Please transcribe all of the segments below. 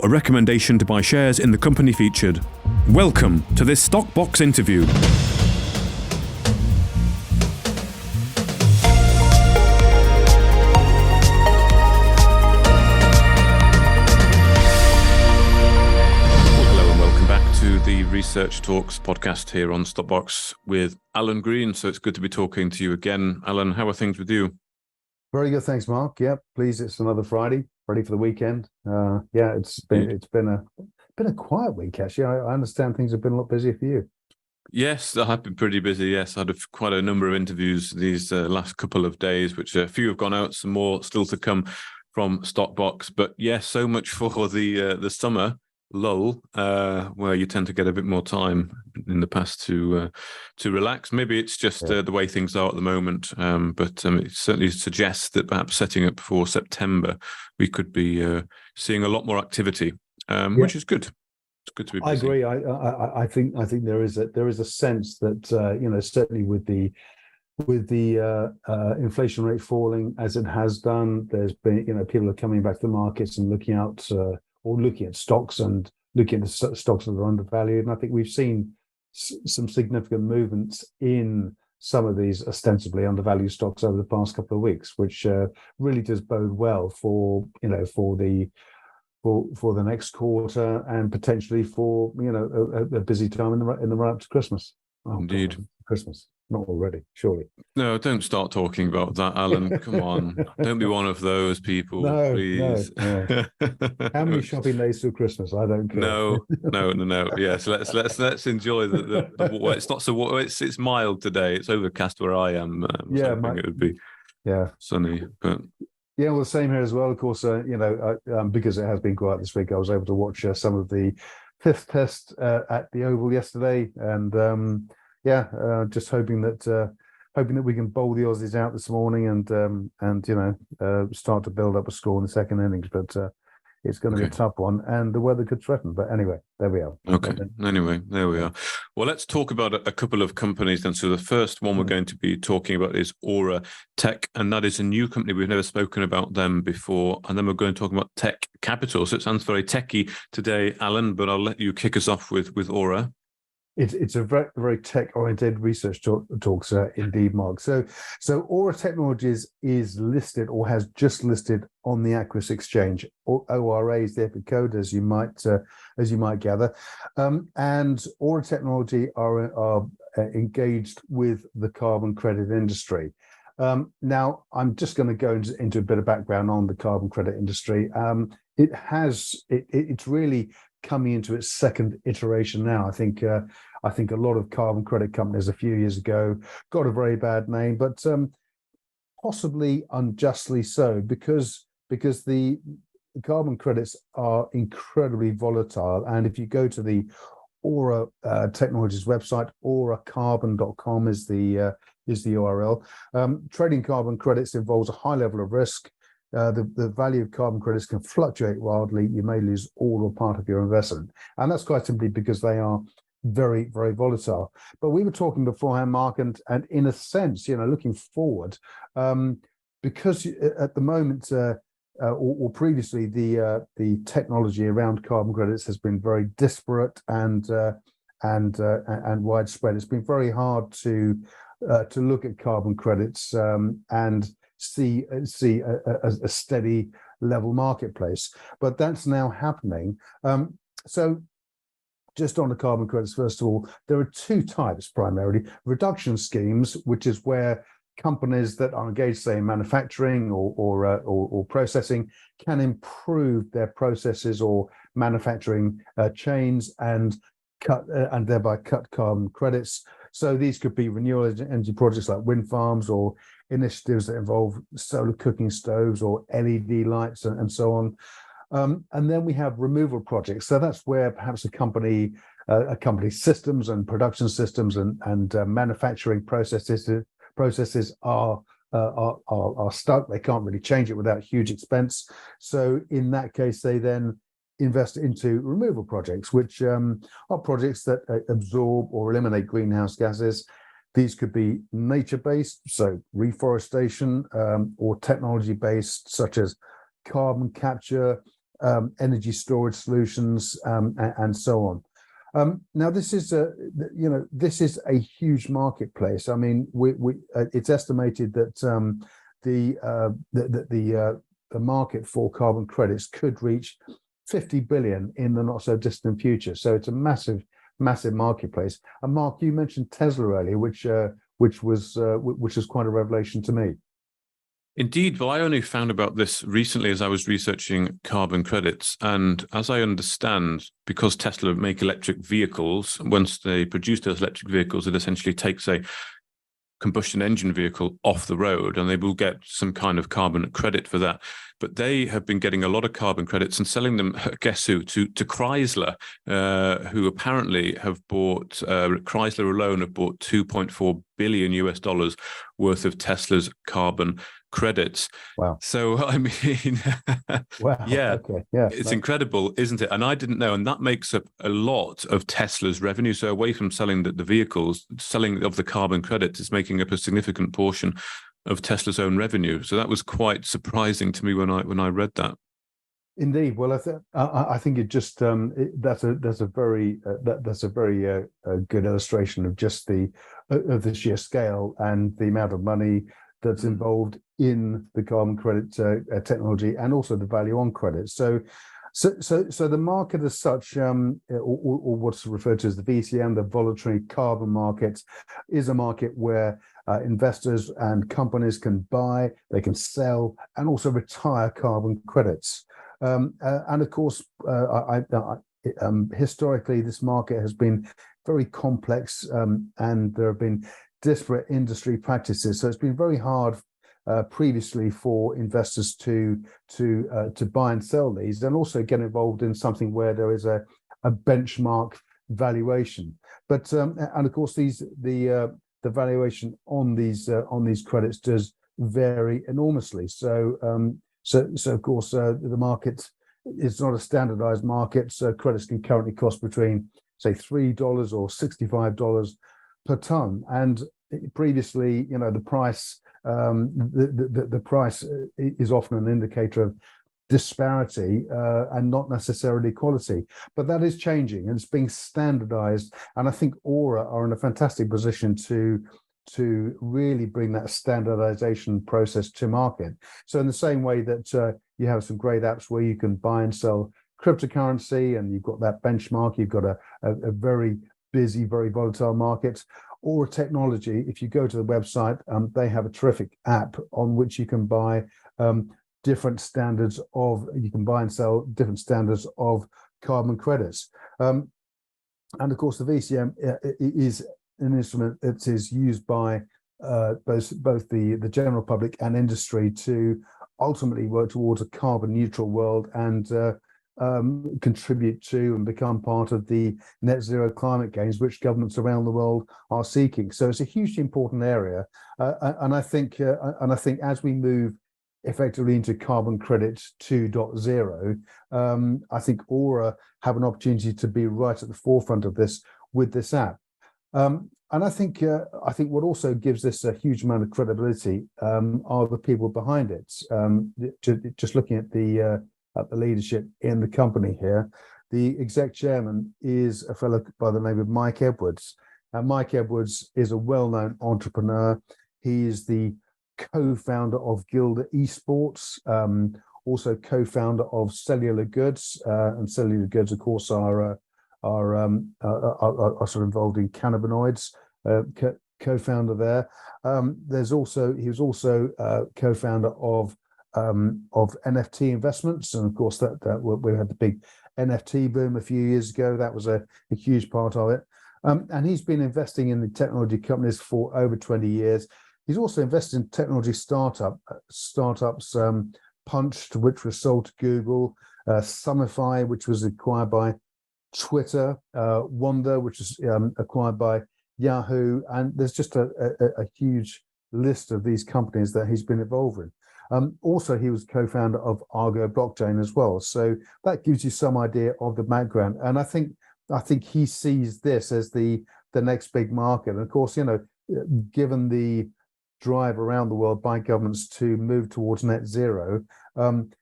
A recommendation to buy shares in the company featured. Welcome to this Stock Box interview. The Research Talks podcast here on Stockbox with Alan Green. So it's good to be talking to you again. Alan, how are things with you? Very good, thanks, Mark. Yeah, pleased it's another Friday, ready for the weekend. It's been a quiet week actually. I understand things have been a lot busier for you. Yes, I have been pretty busy. Yes, I had quite a number of interviews these last couple of days, which a few have gone out, some more still to come from Stockbox. But yes, so much for the summer lull, where you tend to get a bit more time in the past to relax. Maybe it's just the way things are at the moment, but it certainly suggests that perhaps setting up for September, we could be seeing a lot more activity, which is good. It's good to be busy. I agree. I think there is a sense that certainly with the inflation rate falling as it has done, there's been people are coming back to the markets and looking at stocks and looking at the stocks that are undervalued. And I think we've seen some significant movements in some of these ostensibly undervalued stocks over the past couple of weeks, which really does bode well for the next quarter and potentially for a busy time in the run up to Christmas. Oh, indeed. God, Christmas. Not already, surely. No, don't start talking about that, Alan. Come on. Don't be one of those people, please. No. How many shopping days till Christmas? I don't care. No. Yes, let's enjoy the it's not so it's mild today. It's overcast where I am. It would be sunny, but yeah, well, the same here as well. Of course, because it has been quiet this week, I was able to watch some of the fifth test at the Oval yesterday, and just hoping that we can bowl the Aussies out this morning and start to build up a score in the second innings. But it's going to be a tough one, and the weather could threaten. But anyway, there we are. Okay. Anyway, there we are. Well, let's talk about a couple of companies then. So the first one we're going to be talking about is ORA Tech, and that is a new company. We've never spoken about them before. And then we're going to talk about TekCapital. So it sounds very techy today, Alan, but I'll let you kick us off with ORA. It's a very, very tech-oriented research talks, indeed, Mark. So ORA Technologies is listed or has just listed on the Aquis Exchange. ORA is the code, as you might gather, and ORA Technology are engaged with the carbon credit industry. Now, I'm just going to go into a bit of background on the carbon credit industry. It's really coming into its second iteration now. I think a lot of carbon credit companies a few years ago got a very bad name, but possibly unjustly so, because the carbon credits are incredibly volatile. And if you go to the ORA Technologies website, oracarbon.com is the URL. Trading carbon credits involves a high level of risk. The value of carbon credits can fluctuate wildly. You may lose all or part of your investment. And that's quite simply because they are very, very volatile. But we were talking beforehand, Mark, and in a sense, looking forward, because at the moment or previously, the technology around carbon credits has been very disparate and widespread. It's been very hard to look at carbon credits and see a steady level marketplace, but that's now happening. So just on the carbon credits, first of all, there are two types primarily: reduction schemes, which is where companies that are engaged, say, in manufacturing or processing, can improve their processes or manufacturing chains and thereby cut carbon credits. So these could be renewable energy projects like wind farms, or initiatives that involve solar cooking stoves or LED lights and so on. And then we have removal projects. So that's where perhaps a company's systems and production systems and manufacturing processes are stuck. They can't really change it without huge expense. So in that case, they then invest into removal projects, which are projects that absorb or eliminate greenhouse gases. These could be nature-based, so reforestation, or technology-based, such as carbon capture, energy storage solutions, and so on. Now, this is a huge marketplace. I mean, it's estimated that the market for carbon credits could reach 50 billion in the not so distant future. So it's a massive marketplace. And Mark, you mentioned Tesla earlier, which was quite a revelation to me. Indeed. Well, I only found about this recently as I was researching carbon credits. And as I understand, because Tesla make electric vehicles, once they produce those electric vehicles, it essentially takes a combustion engine vehicle off the road, and they will get some kind of carbon credit for that. But they have been getting a lot of carbon credits and selling them, guess who, to Chrysler, who apparently have bought, Chrysler alone have bought $2.4 billion US worth of Tesla's carbon credits. Wow. So, I mean, wow. Yeah, okay. Yeah, it's incredible, isn't it? And I didn't know. And that makes up a lot of Tesla's revenue. So away from selling the vehicles, selling of the carbon credits is making up a significant portion of Tesla's own revenue. So that was quite surprising to me when I read that. Indeed. Well, I think it just that's a very good illustration of just the sheer scale and the amount of money that's involved in the carbon credit technology, and also the value on credits. So the market as such, or what's referred to as the VCM, the voluntary carbon market, is a market where investors and companies can buy, they can sell, and also retire carbon credits. And of course, historically, this market has been very complex, and there have been disparate industry practices. So it's been very hard previously for investors to buy and sell these, and also get involved in something where there is a benchmark valuation. But and of course, the valuation on these credits does vary enormously. So of course, the market is not a standardized market. So credits can currently cost between, say, $3 or $65 per ton, and previously, the price the price is often an indicator of disparity and not necessarily quality. But that is changing, and it's being standardized. And I think ORA are in a fantastic position to really bring that standardization process to market. So in the same way that you have some great apps where you can buy and sell cryptocurrency, and you've got that benchmark, you've got a very busy, very volatile market. ORA Technology, if you go to the website, they have a terrific app on which you can buy different standards of, you can buy and sell different standards of carbon credits. And of course, the VCM is an instrument that is used by both the general public and industry to ultimately work towards a carbon neutral world, and contribute to and become part of the net zero climate gains which governments around the world are seeking. So it's a hugely important area, and I think as we move effectively into carbon credits 2.0, I think ORA have an opportunity to be right at the forefront of this with this app. And I think what also gives this a huge amount of credibility are the people behind it. Just looking at the leadership in the company here, the exec chairman is a fellow by the name of Mike Edwards. Mike Edwards is a well-known entrepreneur. He is the co-founder of Gilder Esports, also co-founder of Cellular Goods, and Cellular Goods, of course, are sort of involved in cannabinoids. Co-founder there. He was also co-founder of NFT investments, and of course that we had the big NFT boom a few years ago. That was a huge part of it. And he's been investing in the technology companies for over 20 years. He's also invested in technology startups, Punched, which was sold to Google, Sumify, which was acquired by Twitter, Wonder, which was acquired by Yahoo, and there's just a huge list of these companies that he's been involved in. Also, he was co-founder of Argo Blockchain as well. So that gives you some idea of the background. And I think he sees this as the next big market. And of course, given the drive around the world by governments to move towards net zero,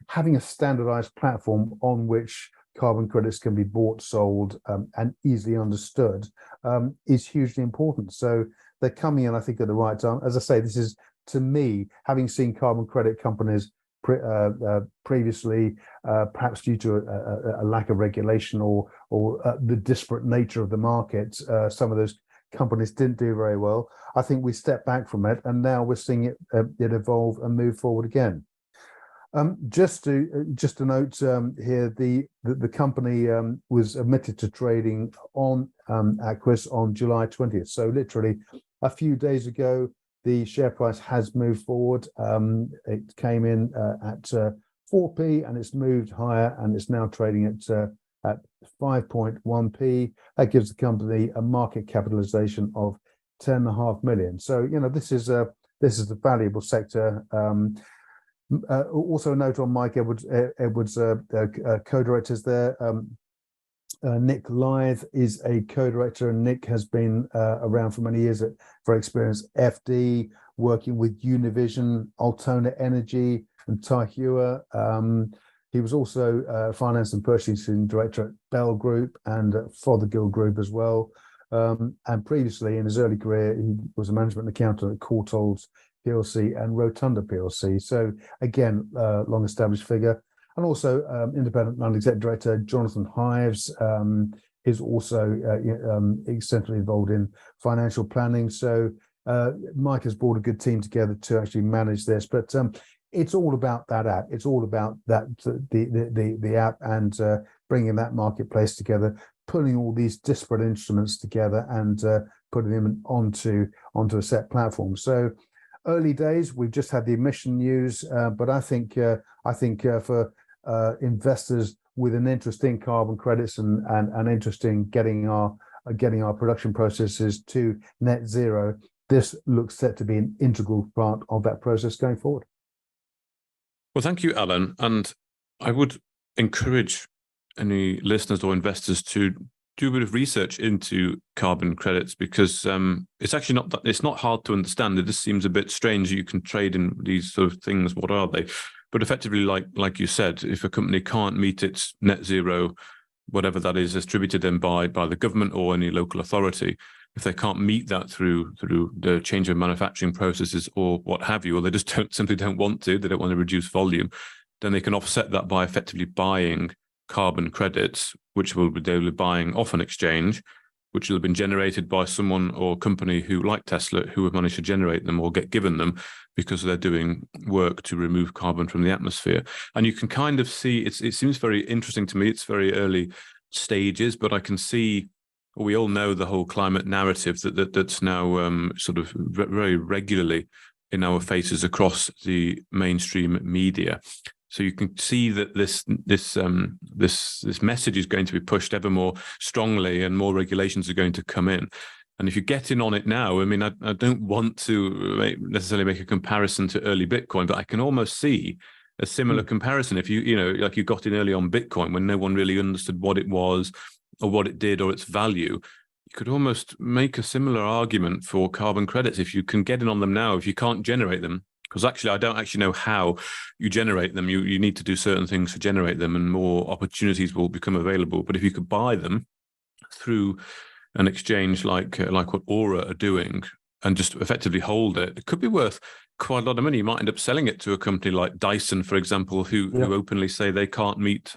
having a standardized platform on which carbon credits can be bought, sold, and easily understood is hugely important. So they're coming in, I think, at the right time. As I say, this is, to me, having seen carbon credit companies previously, perhaps due to a lack of regulation or the disparate nature of the market, some of those companies didn't do very well. I think we stepped back from it, and now we're seeing it evolve and move forward again. Just to note here, the company was admitted to trading on Aquis on July 20th. So literally a few days ago, the share price has moved forward. It came in at 4p, and it's moved higher, and it's now trading at 5.1p. That gives the company a market capitalization of 10.5 million. So this is a valuable sector. Also a note on Mike Edwards' co-directors there. Nick Lythe is a co-director, and Nick has been around for many years for experience FD, working with Univision, Altona Energy, and Taihua. He was also finance and purchasing director at Bell Group and Fothergill Group as well. And previously, in his early career, he was a management accountant at Courtaulds PLC and Rotunda PLC. So again, long-established figure. And also independent non-exec director Jonathan Hives is also extensively involved in financial planning. So Mike has brought a good team together to actually manage this. But it's all about that app. It's all about that the app and bringing that marketplace together, pulling all these disparate instruments together and putting them onto a set platform. So early days, we've just had the emission news, but I think for investors with an interest in carbon credits and an interest in getting our production processes to net zero, this looks set to be an integral part of that process going forward. Well, thank you, Alan. And I would encourage any listeners or investors to do a bit of research into carbon credits, because it's actually it's not hard to understand. It just seems a bit strange. You can trade in these sort of things. What are they? But effectively, like you said, if a company can't meet its net zero, whatever that is, distributed then by the government or any local authority, if they can't meet that through the change of manufacturing processes or what have you, or they just simply don't want to, they don't want to reduce volume, then they can offset that by effectively buying carbon credits, which they'll be buying off an exchange, which will have been generated by someone or company who, like Tesla, who have managed to generate them or get given them because they're doing work to remove carbon from the atmosphere. And you can kind of see, it seems very interesting to me. It's very early stages, but I can see, we all know the whole climate narrative that's now sort of very regularly in our faces across the mainstream media. So you can see that this message is going to be pushed ever more strongly, and more regulations are going to come in. And if you get in on it now, I mean, I don't want to necessarily make a comparison to early Bitcoin, but I can almost see a similar comparison. If like you got in early on Bitcoin when no one really understood what it was or what it did or its value, you could almost make a similar argument for carbon credits. If you can get in on them now, if you can't generate them, because actually I don't actually know how you generate them. You need to do certain things to generate them, and more opportunities will become available. But if you could buy them through an exchange like what ORA are doing and just effectively hold it, it could be worth quite a lot of money. You might end up selling it to a company like Dyson, for example, who openly say they can't meet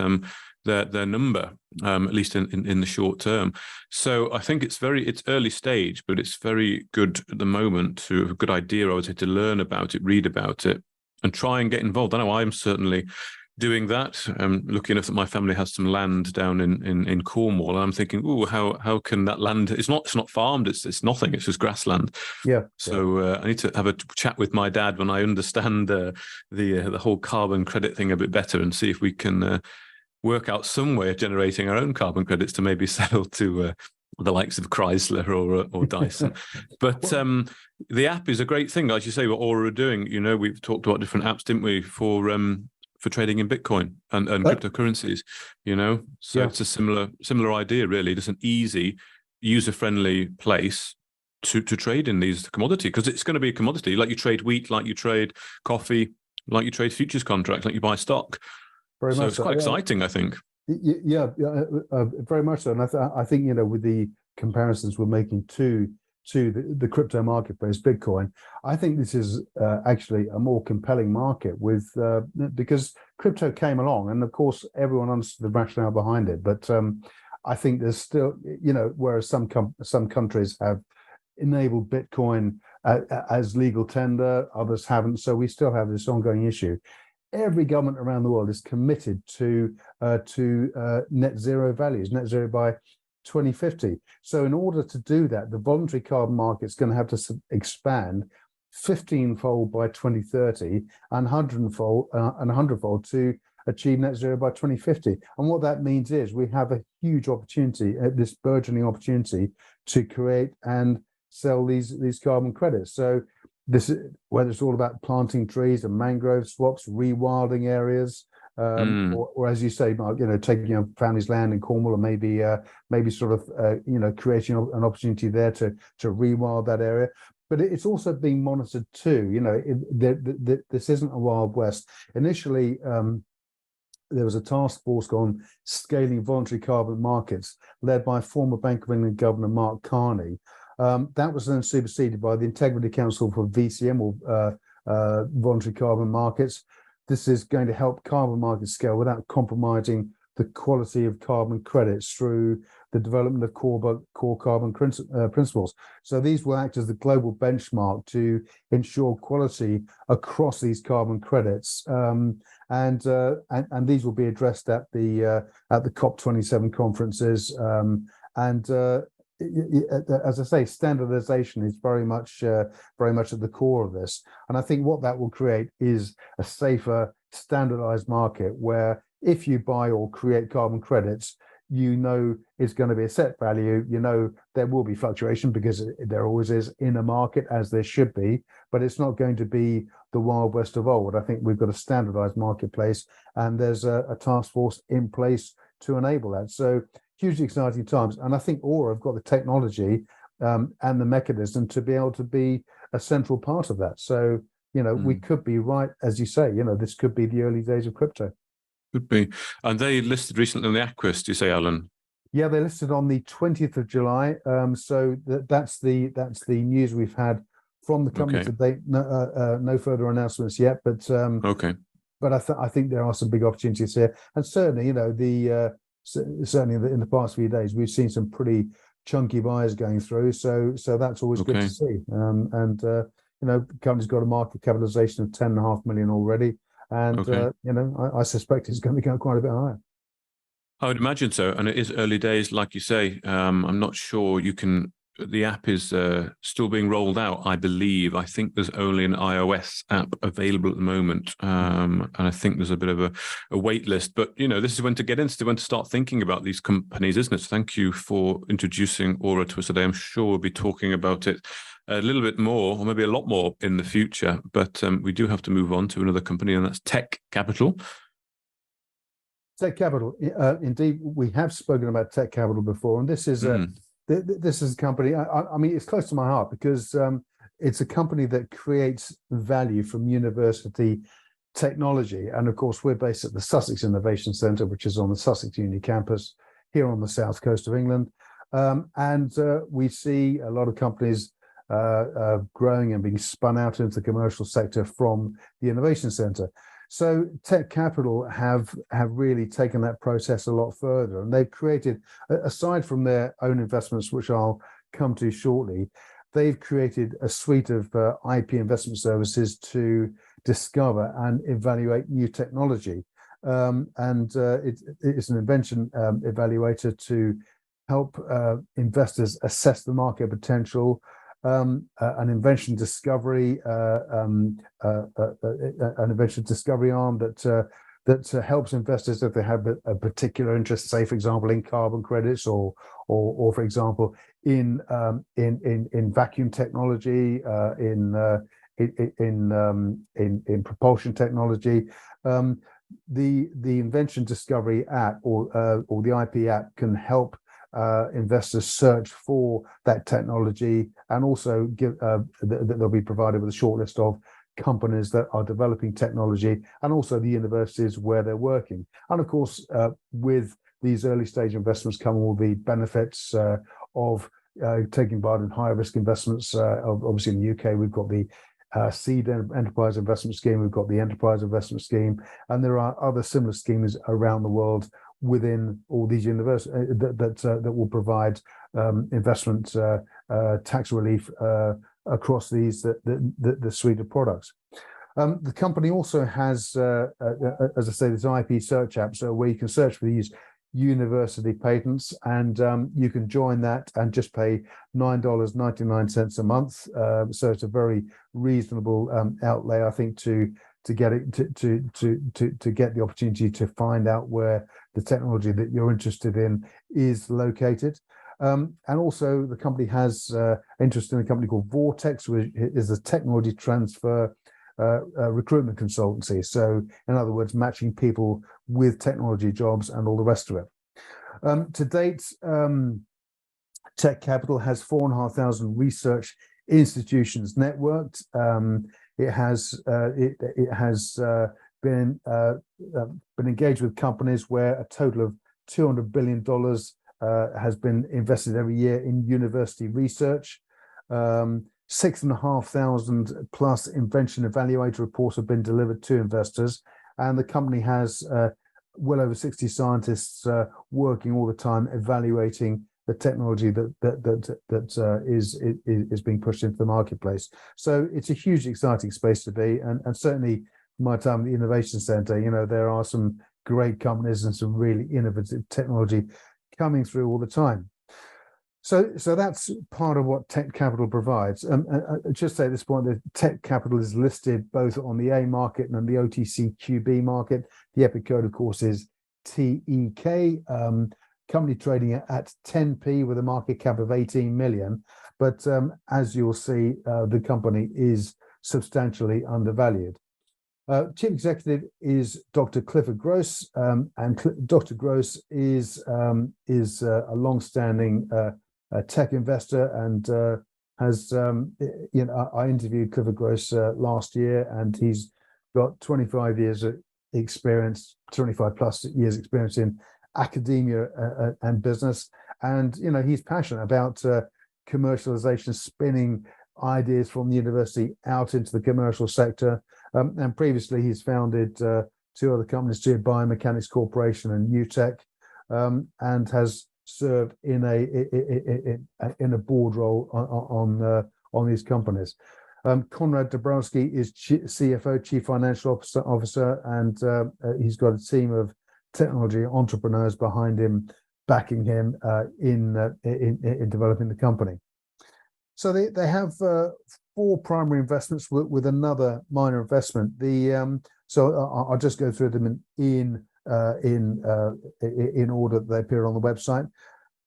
their number, at least in the short term. So I think it's early stage, but it's very good at the moment to have a good idea, I would say, to learn about it, read about it, and try and get involved. I know I'm certainly doing that. Lucky enough that my family has some land down in Cornwall, and I'm thinking, how can that land? It's not farmed. It's nothing. It's just grassland. Yeah. So I need to have a chat with my dad when I understand the whole carbon credit thing a bit better, and see if we can work out some way of generating our own carbon credits to maybe sell to the likes of Chrysler or Dyson. But the app is a great thing, as you say. What ORA are doing, we've talked about different apps, didn't we, for trading in Bitcoin and cryptocurrencies, So it's a similar idea, really. Just an easy, user-friendly place to trade in these commodity, because it's going to be a commodity, like you trade wheat, like you trade coffee, like you trade futures contracts, like you buy stock. Very So much it's so. quite exciting, I think. Yeah, very much so. And I think, you know, with the comparisons we're making to the crypto marketplace, Bitcoin, I think this is actually a more compelling market because crypto came along, and of course everyone understood the rationale behind it. But I think there's still, you know, whereas some countries have enabled Bitcoin as legal tender, others haven't. So we still have this ongoing issue. Every government around the world is committed to net zero values, net zero by 2050. So in order to do that, the voluntary carbon market is going to have to expand 15-fold by 2030 and 100-fold to achieve net zero by 2050. And what that means is we have a huge opportunity, this burgeoning opportunity, to create and sell these carbon credits. So this, whether it's all about planting trees and mangrove swaps, rewilding areas, or as you say, Mark, you know, taking your family's land in Cornwall, or maybe sort of you know, creating an opportunity there to rewild that area. But it's also being monitored too. You know, this isn't a Wild West. Initially, there was a task force on scaling voluntary carbon markets, led by former Bank of England Governor Mark Carney. That was then superseded by the Integrity Council for VCM, or voluntary carbon markets. This is going to help carbon markets scale without compromising the quality of carbon credits through the development of core carbon principles. So these will act as the global benchmark to ensure quality across these carbon credits, and these will be addressed at the COP27 conferences, as I say, standardization is very much at the core of this. And I think what that will create is a safer, standardized market where if you buy or create carbon credits, you know it's going to be a set value. You know there will be fluctuation, because there always is in a market, as there should be, but it's not going to be the Wild West of old. I think we've got a standardized marketplace, and there's a task force in place to enable that. So hugely exciting times. And I think ORA have got the technology and the mechanism to be able to be a central part of that. So, you know, we could be right, as you say, you know, this could be the early days of crypto. Could be. And they listed recently on the Aquis, do you say, Alan? Yeah, they listed on the 20th of July. So that's the news we've had from the company to date. No further announcements yet, but But I think there are some big opportunities here, and certainly, you know, certainly in the past few days, we've seen some pretty chunky buyers going through. So that's always good to see. You know, the company's got a market capitalization of 10.5 million already, and you know, I suspect it's going to go quite a bit higher. I would imagine so, and it is early days, like you say. I'm not sure you can. The app is still being rolled out, I believe. I think there's only an iOS app available at the moment, and I think there's a bit of a wait list. But you know, this is when to get into, when to start thinking about these companies, isn't it? So thank you for introducing ORA to us today. I'm sure we'll be talking about it a little bit more, or maybe a lot more in the future. But we do have to move on to another company, and that's TekCapital. TekCapital, indeed, we have spoken about TekCapital before, and this is this is a company. I mean, it's close to my heart because it's a company that creates value from university technology, and of course, we're based at the Sussex Innovation Centre, which is on the Sussex Uni campus here on the south coast of England, and we see a lot of companies growing and being spun out into the commercial sector from the Innovation Centre. So TekCapital have really taken that process a lot further, and they've created, aside from their own investments, which I'll come to shortly, they've created a suite of IP investment services to discover and evaluate new technology. It's an invention evaluator to help investors assess the market potential, an invention discovery arm that helps investors if they have a particular interest, say for example in carbon credits, or for example in vacuum technology, in propulsion technology. The invention discovery app or the IP app can help investors search for that technology, and also they'll be provided with a short list of companies that are developing technology, and also the universities where they're working. And of course, with these early stage investments come all the benefits of taking part in higher risk investments. Obviously, in the UK, we've got the Seed Enterprise Investment Scheme, we've got the Enterprise Investment Scheme, and there are other similar schemes around the world within all these universities that will provide investment tax relief across these the suite of products. The company also has, as I say, this IP search app, so where you can search for these university patents, and you can join that and just pay $9.99 a month. So it's a very reasonable outlay, I think, to get it to get the opportunity to find out where the technology that you're interested in is located. And also the company has interest in a company called Vortex, which is a technology transfer recruitment consultancy. So in other words, matching people with technology jobs and all the rest of it. To date, TekCapital has 4,500 research institutions networked. It has been engaged with companies where a total of $200 billion has been invested every year in university research. 6,500 plus invention evaluator reports have been delivered to investors, and the company has well over 60 scientists working all the time evaluating the technology that is being pushed into the marketplace. So it's a hugely exciting space to be, and certainly my time at the Innovation Centre, you know, there are some great companies and some really innovative technology coming through all the time. So that's part of what TekCapital provides. Just say at this point that TekCapital is listed both on the A market and the OTCQB market. The EPIC code, of course, is TEK. Company trading at 10p with a market cap of 18 million. But as you'll see, the company is substantially undervalued. Chief executive is Dr. Clifford Gross, and Dr. Gross is a long-standing tech investor, and has I interviewed Clifford Gross last year, and he's got 25 years of experience, 25 plus years experience in academia and business, and he's passionate about commercialization, spinning ideas from the university out into the commercial sector. And previously, he's founded two other companies, Geo Biomechanics Corporation and UTech, and has served in a board role on these companies. Konrad Dabrowski is CFO, Chief Financial Officer, and he's got a team of technology entrepreneurs behind him, backing him in developing the company. So they have 4 primary investments with another minor investment. So I'll just go through them in order that they appear on the website.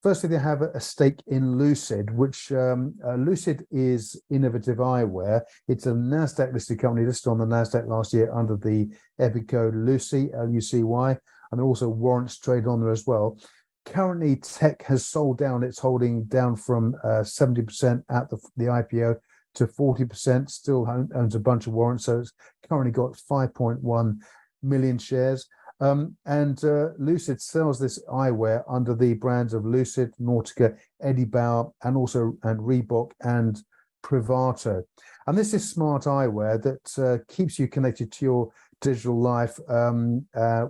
Firstly, they have a stake in Lucid, which Lucid is innovative eyewear. It's a NASDAQ listed company listed on the NASDAQ last year under the EPIC code LUCY, L-U-C-Y, and there are also warrants traded on there as well. Currently, Tech has sold down its holding down from 70% at the IPO to 40%, still owns a bunch of warrants, so it's currently got 5.1 million shares. And Lucid sells this eyewear under the brands of Lucid, Nautica, Eddie Bauer, and Reebok and Privato. And this is smart eyewear that keeps you connected to your digital life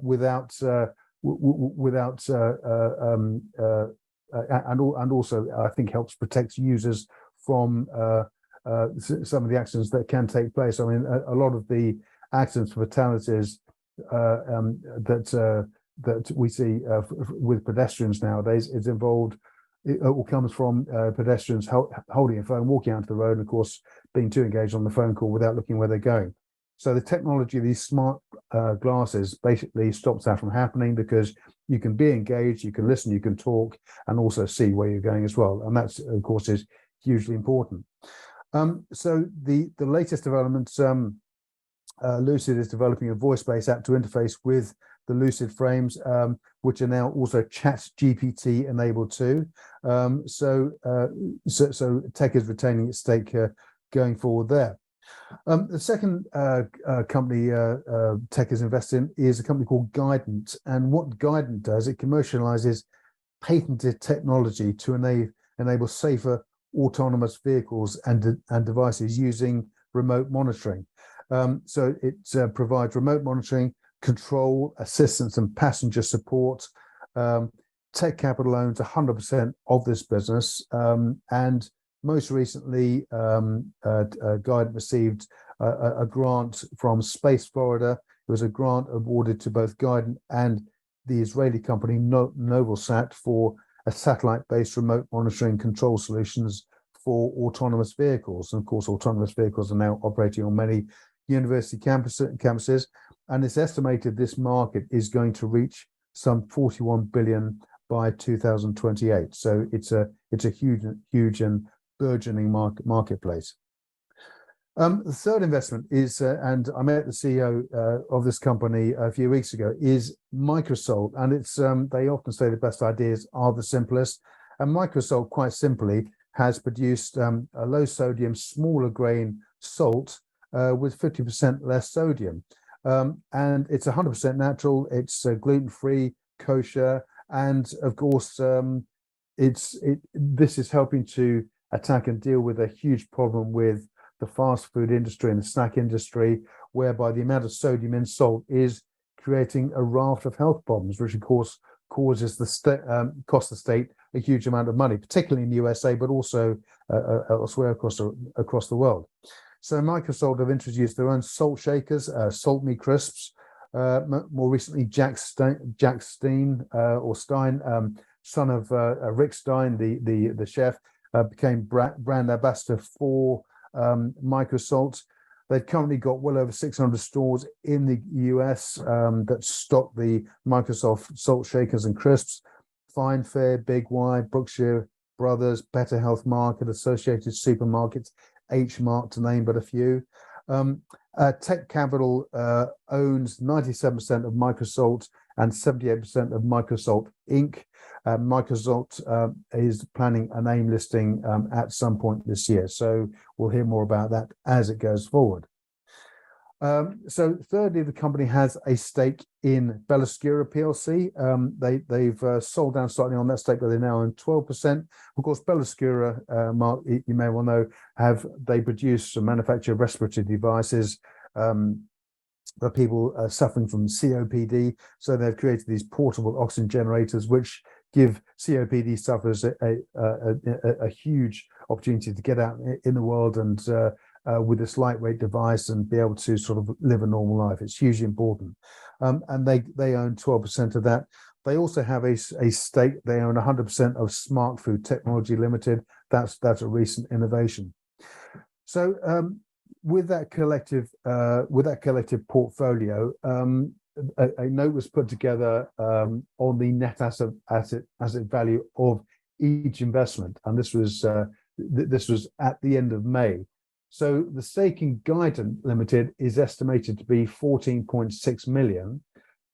without and also I think helps protect users from some of the accidents that can take place. I mean, a lot of the accidents, fatalities that we see with pedestrians nowadays is involved. It all comes from pedestrians holding a phone, walking out to the road, and of course being too engaged on the phone call without looking where they're going. So the technology of these smart glasses basically stops that from happening, because you can be engaged, you can listen, you can talk, and also see where you're going as well. And that's, of course, is hugely important. So the latest developments, Lucid is developing a voice-based app to interface with Lucid frames, which are now also Chat GPT enabled too. So Tech is retaining its stake going forward there. The second company Tech is invested in is a company called Guidant. And what Guidant does, it commercializes patented technology to enable safer autonomous vehicles and devices using remote monitoring. So it provides remote monitoring, control, assistance, and passenger support. TekCapital owns 100% of this business, and most recently, Guidant received a grant from Space Florida. It was a grant awarded to both Guidant and the Israeli company Novosat for a satellite-based remote monitoring control solutions for autonomous vehicles. And of course, autonomous vehicles are now operating on many university campuses, and it's estimated this market is going to reach some 41 billion by 2028. So it's a huge and burgeoning marketplace. The third investment is, and I met the CEO of this company a few weeks ago, is Microsalt, and it's they often say the best ideas are the simplest, and Microsalt, quite simply, has produced a low sodium, smaller grain salt with 50% less sodium, and it's 100% natural. It's gluten-free, kosher, and of course, this is helping to attack and deal with a huge problem with the fast food industry and the snack industry, whereby the amount of sodium in salt is creating a raft of health problems, which of course causes cost the state a huge amount of money, particularly in the USA, but also elsewhere across the world. So Microsalt have introduced their own salt shakers, Salt Me Crisps. More recently, Jack Stein, son of Rick Stein, the chef, became brand ambassador for Microsalt. They've currently got well over 600 stores in the US that stock the Microsalt salt shakers and crisps. Fine Fare, Big Y, Brookshire Brothers, Better Health Market, Associated Supermarkets, H Mart, to name but a few. TekCapital owns 97% of Microsalt and 78% of Microsalt Inc. Microsalt is planning an AIM listing at some point this year, so we'll hear more about that as it goes forward. So thirdly, the company has a stake in Bellascura PLC. They've sold down slightly on that stake, but they now own 12%. Of course, Bellascura, Mark, you may well know, they produce and manufacture respiratory devices for people suffering from COPD. So they've created these portable oxygen generators, which give COPD sufferers a huge opportunity to get out in the world and with this lightweight device and be able to sort of live a normal life. It's hugely important. And they own 12% of that. They also have a stake. They own 100% of Smart Food Technology Limited. That's a recent innovation. So with that collective portfolio, a note was put together on the net asset value of each investment, and this was at the end of May. So the stake in Guidant Limited is estimated to be 14.6 million.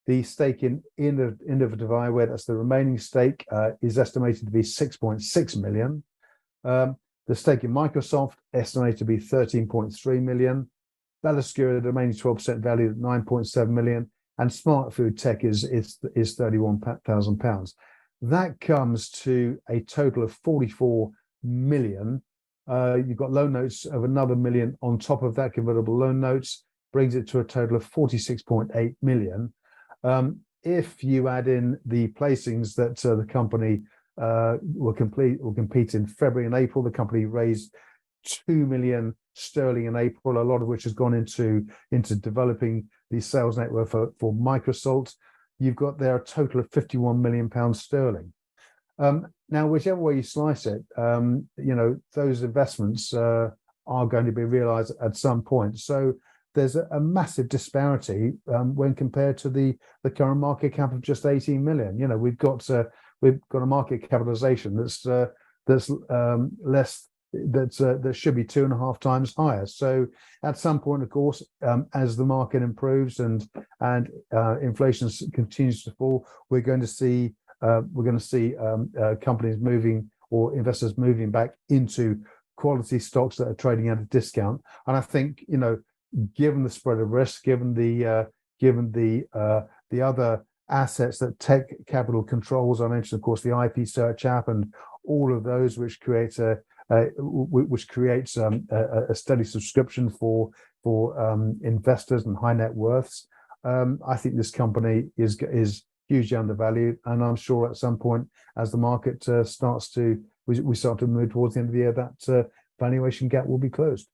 The stake in Innovative Eyewear, that's the remaining stake, is estimated to be 6.6 million. The stake in Microsalt estimated to be 13.3 million. Bellascura, the remaining 12% valued at 9.7 million. And Smart Food Tech is £31,000. That comes to a total of 44 million. You've got loan notes of another million on top of that, convertible loan notes, brings it to a total of 46.8 million. If you add in the placings that the company will compete in February and April, the company raised 2 million sterling in April, a lot of which has gone into developing the sales network for Microsalt. You've got there a total of 51 million pounds sterling. Now, whichever way you slice it, those investments are going to be realized at some point. So there's a massive disparity when compared to the current market cap of just 18 million. We've got a market capitalization that's less that should be 2.5 times higher. So at some point, of course, as the market improves and inflation continues to fall, we're going to see companies moving, or investors moving back into quality stocks that are trading at a discount. And I think, given the spread of risk, given the other assets that TekCapital controls, I mentioned, of course, the IP search app and all of those, which creates a steady subscription for investors and high net worths. I think this company is hugely undervalued, and I'm sure at some point, as the market starts to move towards the end of the year, that valuation gap will be closed.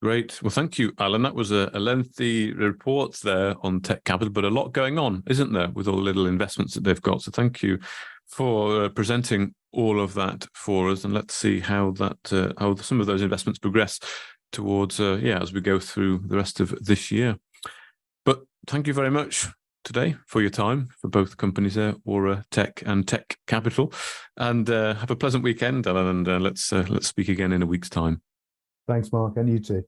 Great. Well, thank you, Alan. That was a lengthy report there on TekCapital, but a lot going on, isn't there, with all the little investments that they've got. So thank you for presenting all of that for us, and let's see how some of those investments progress towards as we go through the rest of this year. But thank you very much today for your time, for both companies there, ORA Tech and TekCapital, and have a pleasant weekend, Alan, and let's speak again in a week's time. Thanks, Mark, and you too.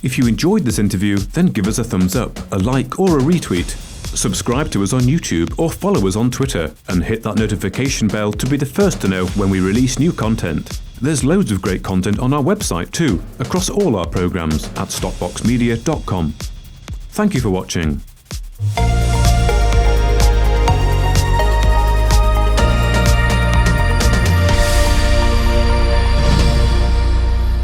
If you enjoyed this interview, then give us a thumbs up, a like, or a retweet. Subscribe to us on YouTube or follow us on Twitter, and hit that notification bell to be the first to know when we release new content. There's loads of great content on our website too, across all our programs at stockboxmedia.com. Thank you for watching.